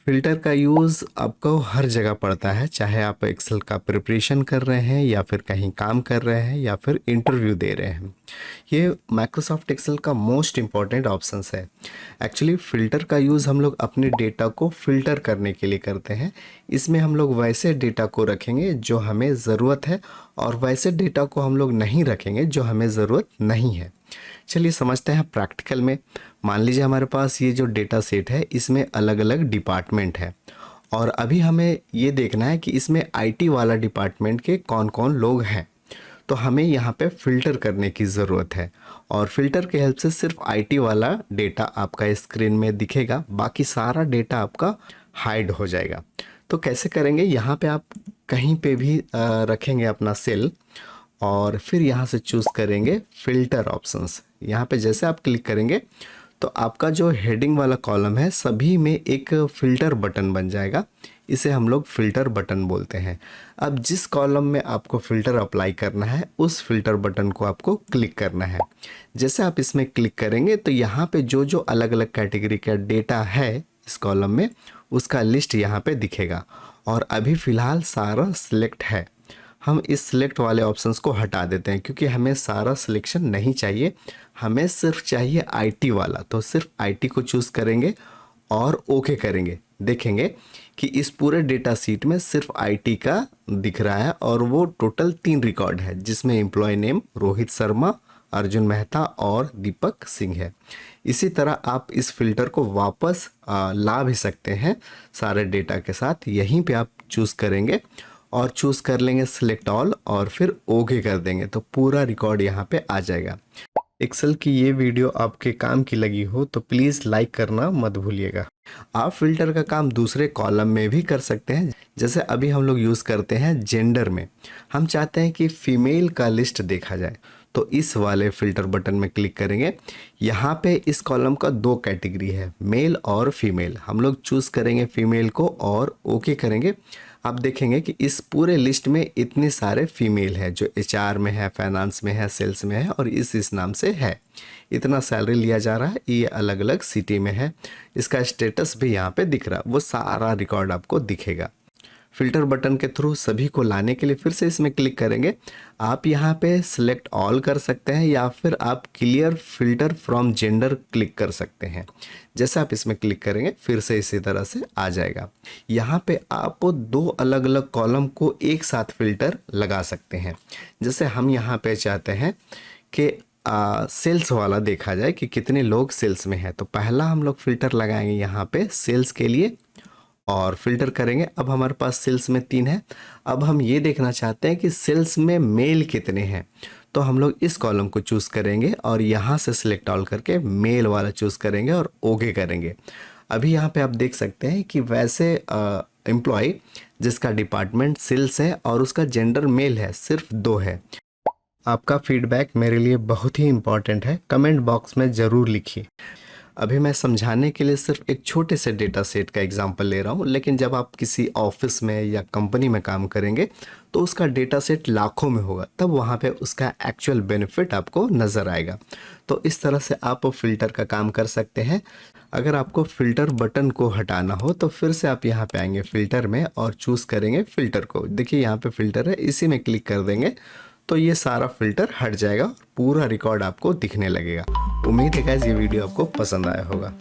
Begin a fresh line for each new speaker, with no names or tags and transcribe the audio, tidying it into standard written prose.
Filter का use आपको हर जगह पड़ता है, चाहे आप एक्सेल का प्रिपरेशन कर रहे हैं या फिर कहीं काम कर रहे हैं या फिर इंटरव्यू दे रहे हैं। ये माइक्रोसॉफ्ट एक्सेल का मोस्ट इम्पॉर्टेंट ऑप्शंस है। एक्चुअली फ़िल्टर का यूज़ हम लोग अपने डेटा को फ़िल्टर करने के लिए करते हैं। इसमें हम लोग वैसे डेटा को रखेंगे जो हमें ज़रूरत है और वैसे डेटा को हम लोग नहीं रखेंगे जो हमें ज़रूरत नहीं है। चलिए समझते हैं प्रैक्टिकल में। मान लीजिए हमारे पास ये जो डेटा सेट है इसमें अलग अलग डिपार्टमेंट है और अभी हमें ये देखना है कि इसमें आईटी वाला डिपार्टमेंट के कौन कौन लोग हैं। तो हमें यहाँ पे फ़िल्टर करने की ज़रूरत है और फ़िल्टर के हेल्प से सिर्फ आईटी वाला डेटा आपका स्क्रीन में दिखेगा, बाकी सारा डेटा आपका हाइड हो जाएगा। तो कैसे करेंगे, यहाँ पे आप कहीं पे भी रखेंगे अपना सेल और फिर यहाँ से चूज़ करेंगे फ़िल्टर ऑप्शंस। यहाँ पे जैसे आप क्लिक करेंगे तो आपका जो हेडिंग वाला कॉलम है सभी में एक फ़िल्टर बटन बन जाएगा। इसे हम लोग फ़िल्टर बटन बोलते हैं। अब जिस कॉलम में आपको फ़िल्टर अप्लाई करना है उस फ़िल्टर बटन को आपको क्लिक करना है। जैसे आप इसमें क्लिक करेंगे तो यहाँ पे जो जो अलग अलग कैटेगरी का डेटा है इस कॉलम में उसका लिस्ट यहाँ पे दिखेगा और अभी फ़िलहाल सारा सिलेक्ट है। हम इस सिलेक्ट वाले ऑप्शंस को हटा देते हैं क्योंकि हमें सारा सिलेक्शन नहीं चाहिए, हमें सिर्फ चाहिए आईटी वाला। तो सिर्फ आईटी को चूज़ करेंगे और ओके करेंगे। देखेंगे कि इस पूरे डेटा सीट में सिर्फ आईटी का दिख रहा है और वो टोटल 3 रिकॉर्ड है जिसमें एम्प्लॉय नेम रोहित शर्मा, अर्जुन मेहता और दीपक सिंह है। इसी तरह आप इस फिल्टर को वापस ला भी सकते हैं सारे डेटा के साथ। यहीं पे आप चूज़ करेंगे और चूज़ कर लेंगे सिलेक्ट ऑल और फिर ओके कर देंगे तो पूरा रिकॉर्ड यहाँ पे आ जाएगा। एक्सेल की ये वीडियो आपके काम की लगी हो तो प्लीज़ लाइक करना मत भूलिएगा। आप फिल्टर का काम दूसरे कॉलम में भी कर सकते हैं। जैसे अभी हम लोग यूज़ करते हैं जेंडर में, हम चाहते हैं कि फ़ीमेल का लिस्ट देखा जाए तो इस वाले फ़िल्टर बटन में क्लिक करेंगे। यहाँ पे इस कॉलम का 2 कैटेगरी है, मेल और फीमेल। हम लोग चूज़ करेंगे फीमेल को और ओके करेंगे। आप देखेंगे कि इस पूरे लिस्ट में इतने सारे फीमेल हैं जो एचआर में है, फाइनेंस में है, सेल्स में है और इस नाम से है। इतना सैलरी लिया जा रहा है, ये अलग अलग सिटी में है, इसका स्टेटस भी यहाँ पे दिख रहा है, वो सारा रिकॉर्ड आपको दिखेगा। फ़िल्टर बटन के थ्रू सभी को लाने के लिए फिर से इसमें क्लिक करेंगे। आप यहाँ पे सिलेक्ट ऑल कर सकते हैं या फिर आप clear filter from gender click कर सकते हैं। जैसे आप इसमें क्लिक करेंगे फिर से इसी तरह से आ जाएगा। यहाँ पे आप 2 अलग अलग कॉलम को एक साथ फ़िल्टर लगा सकते हैं। जैसे हम यहाँ पे चाहते हैं कि सेल्स वाला देखा जाए कि कितने लोग सेल्स में हैं, तो पहला हम लोग फ़िल्टर लगाएंगे यहाँ पे सेल्स के लिए और फिल्टर करेंगे। अब हमारे पास सेल्स में 3 है। अब हम ये देखना चाहते हैं कि सेल्स में मेल कितने हैं, तो हम लोग इस कॉलम को चूज़ करेंगे और यहाँ से सिलेक्ट ऑल करके मेल वाला चूज़ करेंगे और ओके करेंगे। अभी यहाँ पे आप देख सकते हैं कि वैसे एम्प्लॉय जिसका डिपार्टमेंट सेल्स है और उसका जेंडर मेल है सिर्फ 2 है। आपका फीडबैक मेरे लिए बहुत ही इम्पॉर्टेंट है, कमेंट बॉक्स में ज़रूर लिखिए। अभी मैं समझाने के लिए सिर्फ एक छोटे से डेटा सेट का एग्जांपल ले रहा हूँ, लेकिन जब आप किसी ऑफिस में या कंपनी में काम करेंगे तो उसका डेटा सेट लाखों में होगा, तब वहाँ पे उसका एक्चुअल बेनिफिट आपको नज़र आएगा। तो इस तरह से आप फ़िल्टर का काम कर सकते हैं। अगर आपको फ़िल्टर बटन को हटाना हो तो फिर से आप यहाँ पे आएंगे फ़िल्टर में और चूज़ करेंगे फ़िल्टर को। देखिए यहाँ पे फ़िल्टर है, इसी में क्लिक कर देंगे तो ये सारा फ़िल्टर हट जाएगा और पूरा रिकॉर्ड आपको दिखने लगेगा। उम्मीद है गाइस ये वीडियो आपको पसंद आया होगा।